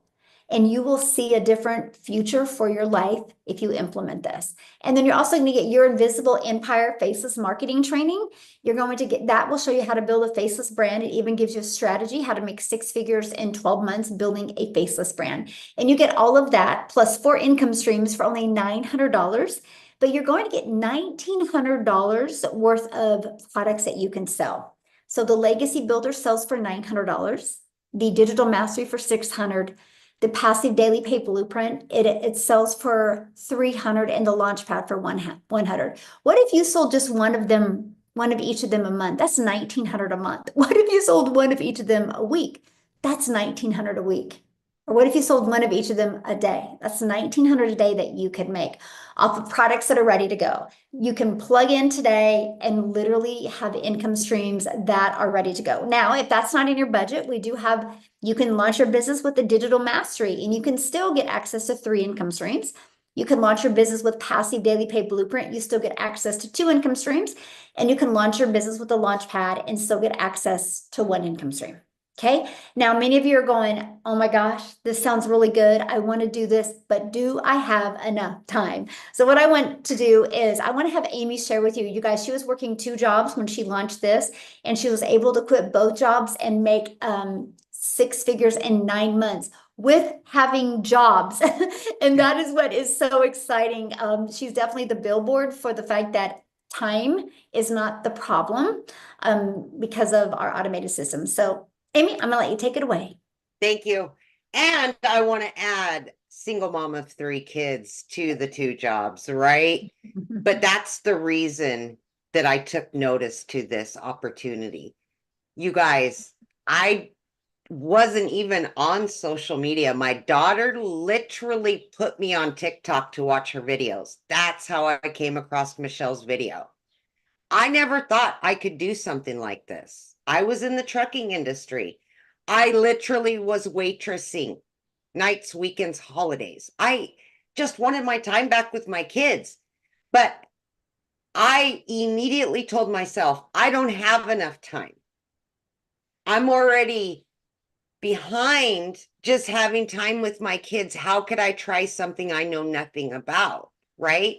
And you will see a different future for your life if you implement this. And then you're also going to get your Invisible Empire Faceless Marketing training. You're going to get that will show you how to build a faceless brand. It even gives you a strategy how to make 6 figures in 12 months building a faceless brand. And you get all of that plus 4 income streams for only $900. But you're going to get $1,900 worth of products that you can sell. So the Legacy Builder sells for $900, the Digital Mastery for $600. The Passive Daily Pay Blueprint, it sells for $300 and the Launchpad for $100. What if you sold just one of each of them a month? That's $1,900 a month. What if you sold one of each of them a week? That's $1,900 a week. Or what if you sold one of each of them a day? That's $1,900 a day that you could make off of products that are ready to go. You can plug in today and literally have income streams that are ready to go. Now, if that's not in your budget, you can launch your business with the Digital Mastery and you can still get access to 3 income streams. You can launch your business with Passive Daily Pay Blueprint. You still get access to 2 income streams. And you can launch your business with the Launchpad and still get access to 1 income stream. Okay. Now, many of you are going, oh my gosh, this sounds really good. I want to do this, but do I have enough time? So what I want to do is I want to have Amy share with you, guys, she was working 2 jobs when she launched this, and she was able to quit both jobs and make 6 figures in 9 months with having jobs. And that is what is so exciting. She's definitely the billboard for the fact that time is not the problem because of our automated system. So Amy, I'm gonna let you take it away. Thank you. And I want to add single mom of 3 kids to the 2 jobs, right? But that's the reason that I took notice to this opportunity. You guys, I wasn't even on social media. My daughter literally put me on TikTok to watch her videos. That's how I came across Michelle's video. I never thought I could do something like this. I was in the trucking industry. I literally was waitressing nights, weekends, holidays. I just wanted my time back with my kids. But I immediately told myself, I don't have enough time. I'm already behind just having time with my kids. How could I try something I know nothing about, right?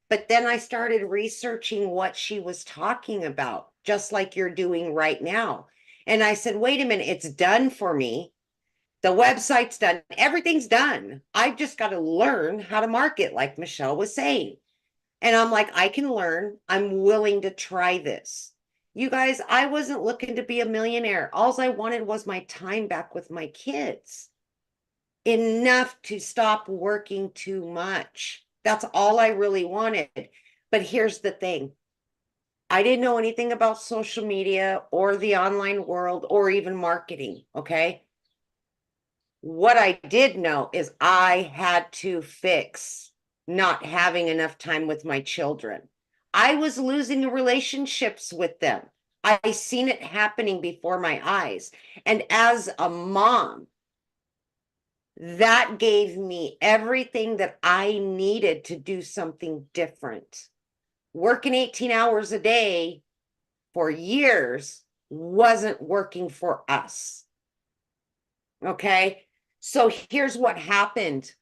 But then I started researching what she was talking about, just like you're doing right now. And I said, wait a minute, it's done for me. The website's done. Everything's done. I've just got to learn how to market, like Michelle was saying. And I'm like, I can learn. I'm willing to try this. You guys, I wasn't looking to be a millionaire. All I wanted was my time back with my kids. Enough to stop working too much. That's all I really wanted. But here's the thing. I didn't know anything about social media or the online world or even marketing, okay? What I did know is I had to fix not having enough time with my children. I was losing relationships with them. I seen it happening before my eyes. And as a mom, that gave me everything that I needed to do something different. Working 18 hours a day for years wasn't working for us. Okay. So here's what happened.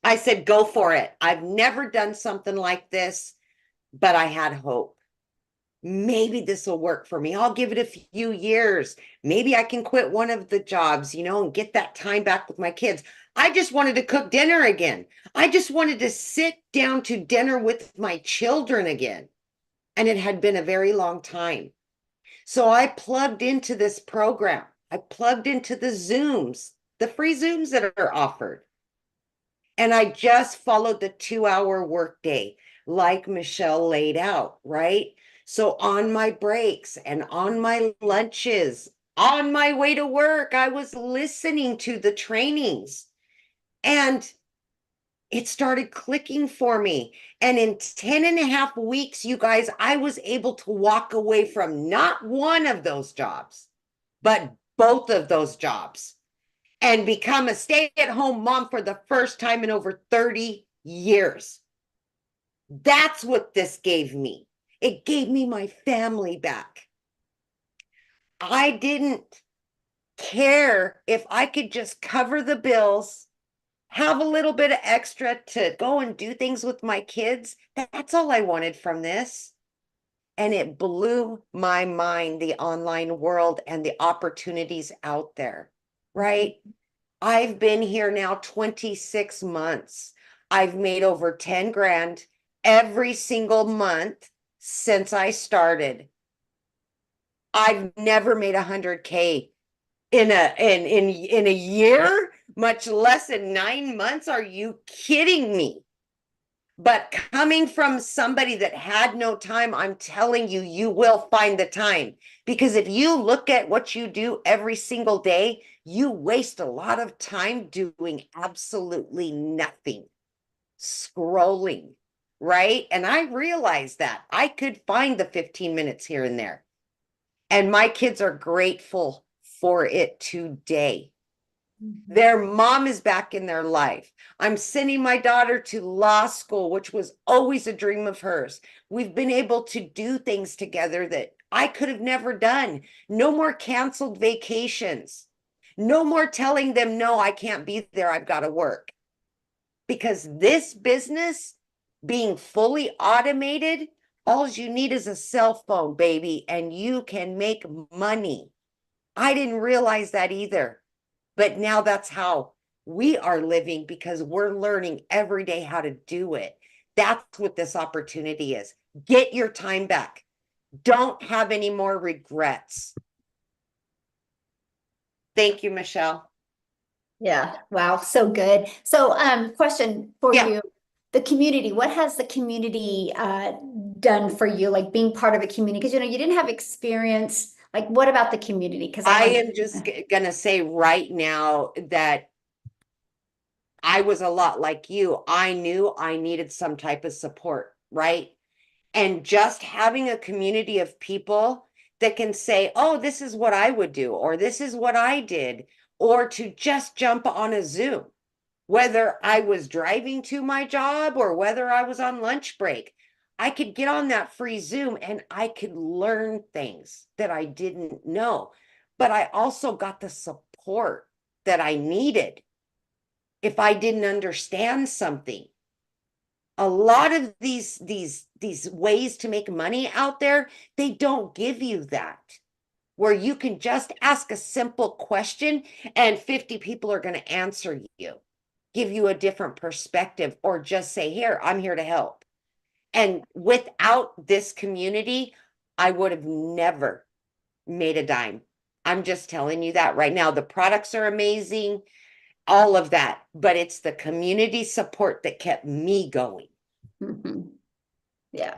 I said, go for it. I've never done something like this, but I had hope. Maybe this will work for me. I'll give it a few years. Maybe I can quit one of the jobs, and get that time back with my kids. I just wanted to cook dinner again. I just wanted to sit down to dinner with my children again. And it had been a very long time. So I plugged into this program. I plugged into the Zooms, the free Zooms that are offered. And I just followed the 2-hour workday like Michelle laid out, right? So on my breaks and on my lunches, on my way to work, I was listening to the trainings and it started clicking for me. And in 10 and a half weeks, you guys, I was able to walk away from not one of those jobs, but both of those jobs and become a stay-at-home mom for the first time in over 30 years. That's what this gave me. It gave me my family back. I didn't care if I could just cover the bills have a little bit of extra to go and do things with my kids. That's all I wanted from this. And it blew my mind, the online world and the opportunities out there, right? I've been here now 26 months. I've made over 10 grand every single month since I started. I've never made 100K in a year, much less in 9 months. Are you kidding me? But coming from somebody that had no time, I'm telling you, you will find the time. Because if you look at what you do every single day, you waste a lot of time doing absolutely nothing, scrolling, right? And I realized that I could find the 15 minutes here and there. And my kids are grateful for it today. Their mom is back in their life. I'm sending my daughter to law school, which was always a dream of hers. We've been able to do things together that I could have never done. No more canceled vacations. No more telling them, no, I can't be there. I've got to work. Because this business being fully automated, all you need is a cell phone, baby, and you can make money. I didn't realize that either. But now that's how we are living because we're learning every day how to do it. That's what this opportunity is. Get your time back. Don't have any more regrets. Thank you, Michelle. Yeah. Wow. So good. So, question for Yeah. you. The community, what has the community done for you? Like being part of a community? Because, you didn't have experience. Like, what about the community? Because I am just going to say right now that I was a lot like you. I knew I needed some type of support, right? And just having a community of people that can say, oh, this is what I would do, or this is what I did, or to just jump on a Zoom, whether I was driving to my job or whether I was on lunch break. I could get on that free Zoom and I could learn things that I didn't know. But I also got the support that I needed if I didn't understand something. A lot of these ways to make money out there, they don't give you that, where you can just ask a simple question and 50 people are going to answer you, give you a different perspective, or just say, here, I'm here to help. And without this community, I would have never made a dime. I'm just telling you that right now. The products are amazing, all of that, but it's the community support that kept me going. Mhm. Yeah.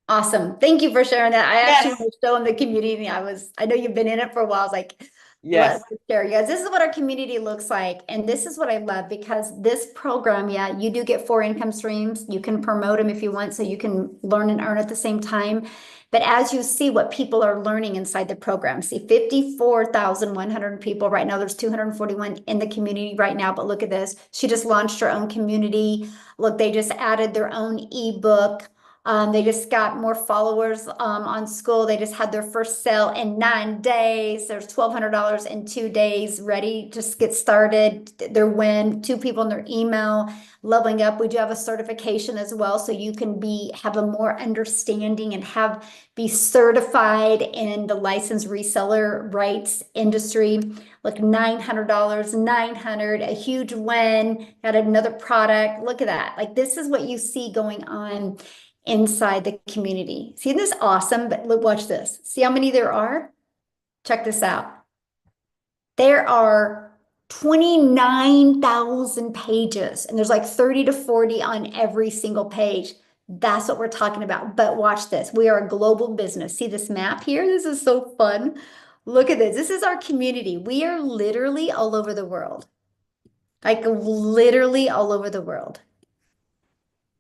Awesome. Thank you for sharing that. I actually Yes. was still in the community. I know you've been in it for a while. I was like, Yes. let's share. You guys, this is what our community looks like. And this is what I love because this program, yeah, you do get 4 income streams. You can promote them if you want, so you can learn and earn at the same time. But as you see what people are learning inside the program, see 54,100 people right now. There's 241 in the community right now. But look at this. She just launched her own community. Look, they just added their own ebook. They just got more followers on school. They just had their first sale in 9 days. There's $1,200 in 2 days ready. Just get started. Their win, 2 people in their email. Leveling up. We do have a certification as well, so you can have a more understanding and be certified in the licensed reseller rights industry. Look, $900, 900, a huge win. Got another product. Look at that. Like this is what you see going on inside the community. See, this is awesome, but look, watch this. See how many there are? Check this out. There are 29,000 pages, and there's like 30 to 40 on every single page. That's what we're talking about. But watch this. We are a global business. See this map here? This is so fun. Look at this. This is our community. We are literally all over the world. Like literally all over the world.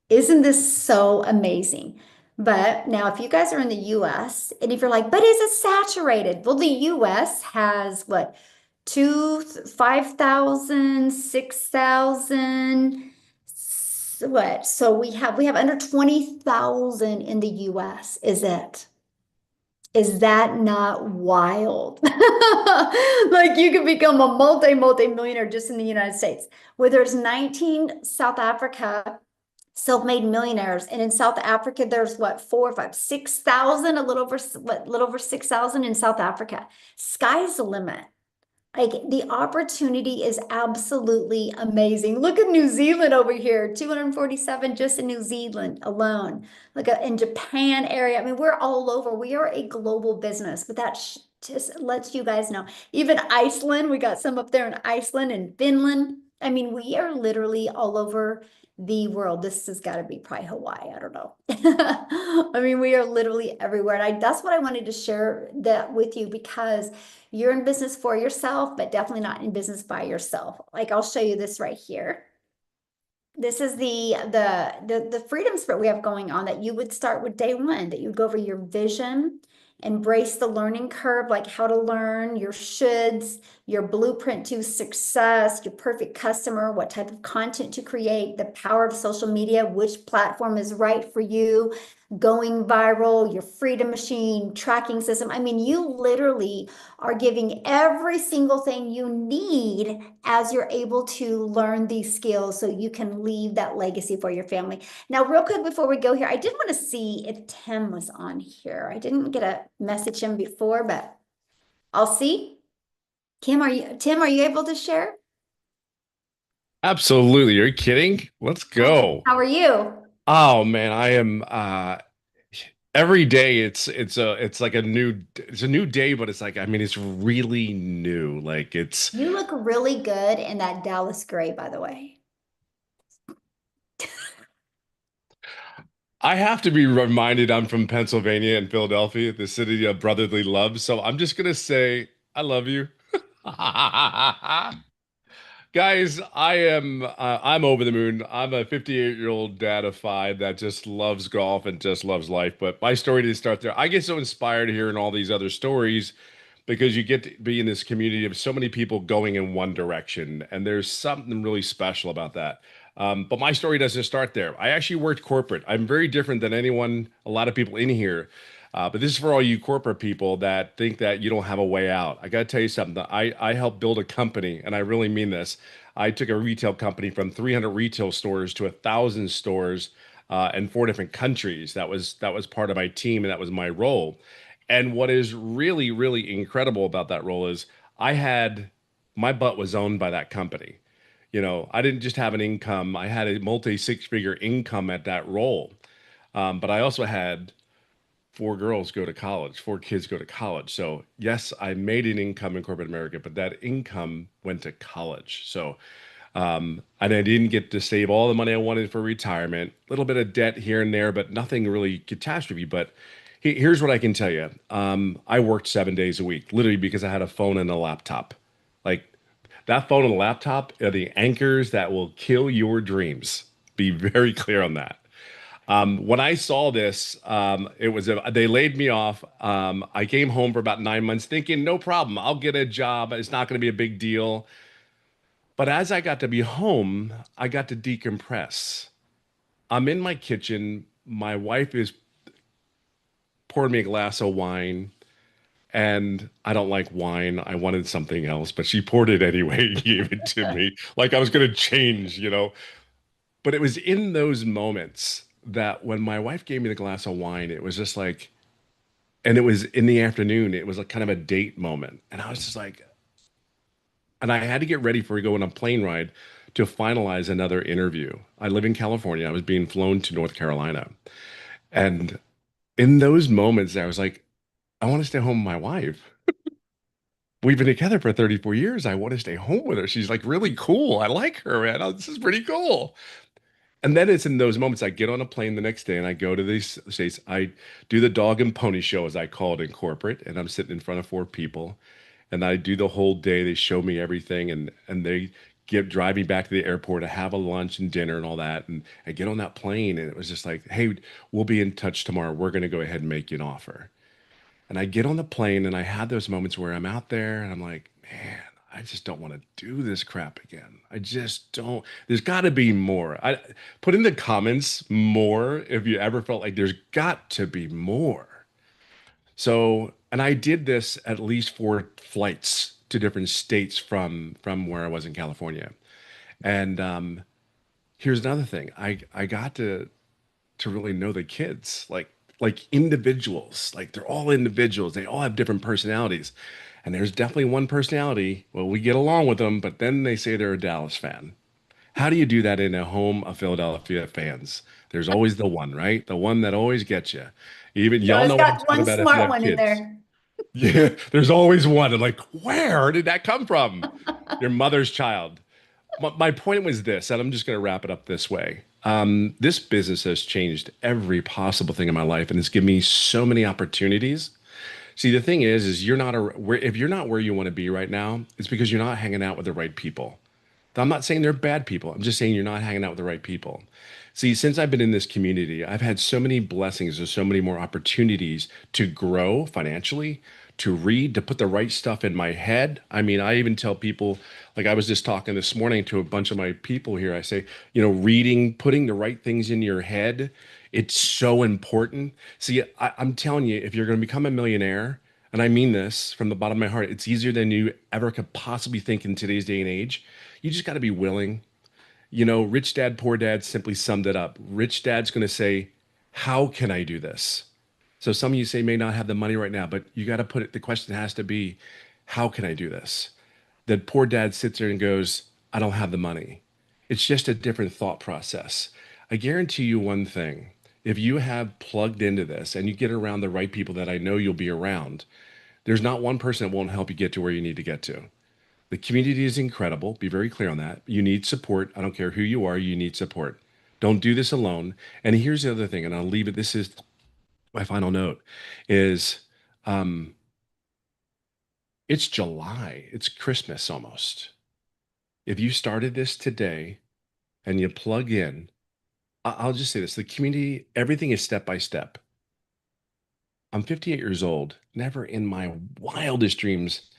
Isn't this so amazing? But now, if you guys are in the US and if you're like, but is it saturated? Well, the US has what, 5,000, 6,000, what? So we have under 20,000 in the US, is it? Is that not wild? Like you could become a multi-millionaire just in the United States, where there's 19 South Africa self-made millionaires. And in South Africa, there's what, 6,000, a little over 6,000 in South Africa. Sky's the limit. Like the opportunity is absolutely amazing. Look at New Zealand over here, 247 just in New Zealand alone. Look at in Japan area. I mean, we're all over. We are a global business, but that just lets you guys know. Even Iceland, we got some up there in Iceland and Finland. I mean, we are literally all over the world. This has got to be probably Hawaii. I don't know. I mean, we are literally everywhere. And that's what I wanted to share that with you because you're in business for yourself, but definitely not in business by yourself. Like I'll show you this right here. This is the freedom spirit we have going on that you would start with day one, that you go over your vision, embrace the learning curve, like how to learn, your shoulds, your blueprint to success, your perfect customer, what type of content to create, the power of social media, which platform is right for you, going viral, your freedom machine, tracking system. I mean, you literally are giving every single thing you need as you're able to learn these skills so you can leave that legacy for your family. Now, real quick before we go here, I did want to see if Tim was on here. I didn't get a message him before, but I'll see. Tim, are you able to share? Absolutely. Are you kidding? Let's go. How are you? Oh man, I am every day it's like a new day, but it's like I mean it's really new. Like it's You look really good in that Dallas gray, by the way. I have to be reminded I'm from Pennsylvania and Philadelphia, the city of brotherly love. So I'm just gonna say I love you. Guys, I'm over the moon. I'm a 58-year-old dad of five that just loves golf and just loves life. But my story didn't start there. I get so inspired hearing all these other stories because you get to be in this community of so many people going in one direction, and there's something really special about that. But my story doesn't start there. I actually worked corporate. I'm very different than anyone, a lot of people in here. But this is for all you corporate people that think that you don't have a way out. I got to tell you something. I helped build a company, and I really mean this. I took a retail company from 300 retail stores to 1,000 stores in four different countries. That was part of my team, and that was my role. And what is really, really incredible about that role is I had my butt was owned by that company. You know, I didn't just have an income, I had a multi six-figure income at that role. But I also had four girls go to college, four kids go to college. So, yes, I made an income in corporate America, but that income went to college. So, and I didn't get to save all the money I wanted for retirement, a little bit of debt here and there, but nothing really catastrophe. But here's what I can tell you. I worked 7 days a week, literally because I had a phone and a laptop. Like that phone and laptop are the anchors that will kill your dreams. Be very clear on that. When I saw this, they laid me off. I came home for about 9 months thinking, no problem, I'll get a job. It's not going to be a big deal. But as I got to be home, I got to decompress. I'm in my kitchen. My wife is pouring me a glass of wine, and I don't like wine. I wanted something else, but she poured it anyway and gave it to me like I was going to change. But it was in those moments that when my wife gave me the glass of wine, it was just like, and it was in the afternoon, it was like kind of a date moment. And I was just like, and I had to get ready for going on a plane ride to finalize another interview. I live in California. I was being flown to North Carolina. And in those moments, I was like, I want to stay home with my wife. We've been together for 34 years. I want to stay home with her. She's like really cool. I like her, man. Oh, this is pretty cool. And then it's in those moments I get on a plane the next day and I go to these states. I do the dog and pony show, as I call it in corporate, and I'm sitting in front of four people, and I do the whole day. They show me everything, and they drive me back to the airport to have a lunch and dinner and all that. And I get on that plane, and it was just like, hey, we'll be in touch tomorrow. We're going to go ahead and make you an offer. And I get on the plane, and I had those moments where I'm out there, and I'm like, man, I just don't want to do this crap again. I just don't. There's got to be more. I put in the comments more if you ever felt like there's got to be more. So, and I did this at least 4 flights to different states from where I was in California. And here's another thing. I got to really know the kids, like individuals. Like they're all individuals. They all have different personalities. And there's definitely one personality. Well, we get along with them, but then they say they're a Dallas fan. How do you do that in a home of Philadelphia fans? There's always the one, right? The one that always gets you. Even You y'all always know what I'm got talking one about if you smart have one in kids. there. Yeah, there's always one. And like, where did that come from? Your mother's child. My point was this, and I'm just going to wrap it up this way. This business has changed every possible thing in my life, and it's given me so many opportunities. See, the thing is you're not if you're not where you want to be right now, it's because you're not hanging out with the right people. I'm not saying they're bad people. I'm just saying you're not hanging out with the right people. See, since I've been in this community, I've had so many blessings. There's so many more opportunities to grow financially, to read, to put the right stuff in my head. I mean, I even tell people, like I was just talking this morning to a bunch of my people here. I say, reading, putting the right things in your head, it's so important. See, I'm telling you, if you're going to become a millionaire, and I mean this from the bottom of my heart, it's easier than you ever could possibly think in today's day and age. You just got to be willing. Rich dad, poor dad simply summed it up. Rich dad's going to say, how can I do this? So some of you say may not have the money right now, but you got to put it, the question has to be, how can I do this? The poor dad sits there and goes, I don't have the money. It's just a different thought process. I guarantee you one thing. If you have plugged into this and you get around the right people that I know you'll be around, there's not one person that won't help you get to where you need to get to. The community is incredible. Be very clear on that. You need support. I don't care who you are, you need support. Don't do this alone. And here's the other thing, and I'll leave it. This is my final note is um, it's July. It's Christmas almost. If you started this today and you plug in, I'll just say this, the community, everything is step by step. I'm 58 years old. Never in my wildest dreams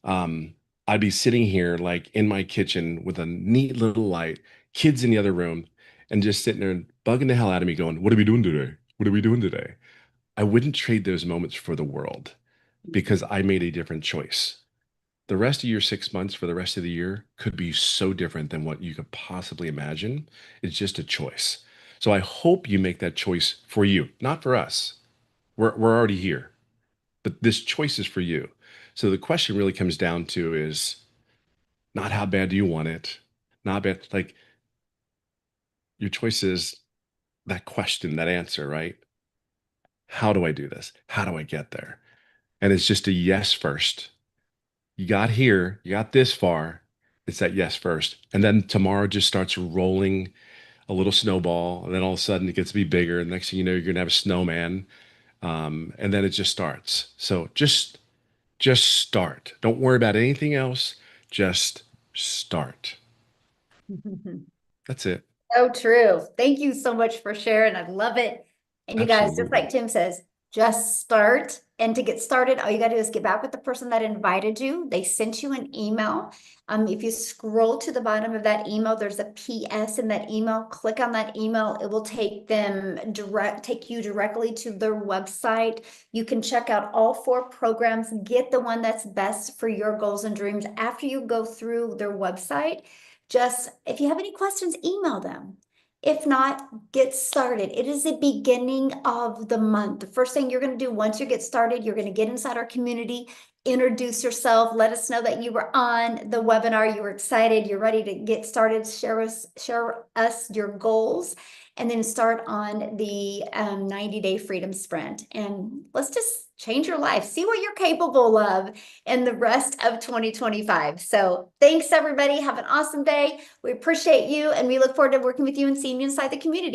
um, I'd be sitting here like in my kitchen with a neat little light, kids in the other room, and just sitting there and bugging the hell out of me, going, "What are we doing today? What are we doing today?" I wouldn't trade those moments for the world because I made a different choice. The rest of your 6 months for the rest of the year could be so different than what you could possibly imagine. It's just a choice. So I hope you make that choice for you, not for us. We're already here, but this choice is for you. So the question really comes down to is not how bad do you want it, not bad. Like your choice is that question, that answer, right? How do I do this? How do I get there? And it's just a yes first. You got here, you got this far. It's that yes first. And then tomorrow just starts rolling a little snowball. And then all of a sudden it gets to be bigger. And next thing you know, you're going to have a snowman. And then it just starts. So just start. Don't worry about anything else. Just start. That's it. So true. Thank you so much for sharing. I love it. And you guys, just like Absolutely. Tim says, just start. And to get started, all you got to do is get back with the person that invited you. They sent you an email. If you scroll to the bottom of that email, there's a PS in that email. Click on that email. It will take you directly to their website. You can check out all 4 programs. Get the one that's best for your goals and dreams. After you go through their website, just if you have any questions, email them. If not, get started. It is the beginning of the month. The first thing you're going to do once you get started, you're going to get inside our community, introduce yourself, let us know that you were on the webinar, you were excited, you're ready to get started, share us your goals, and then start on the 90-day freedom sprint. And let's just change your life. See what you're capable of in the rest of 2025. So thanks, everybody. Have an awesome day. We appreciate you, and we look forward to working with you and seeing you inside the community.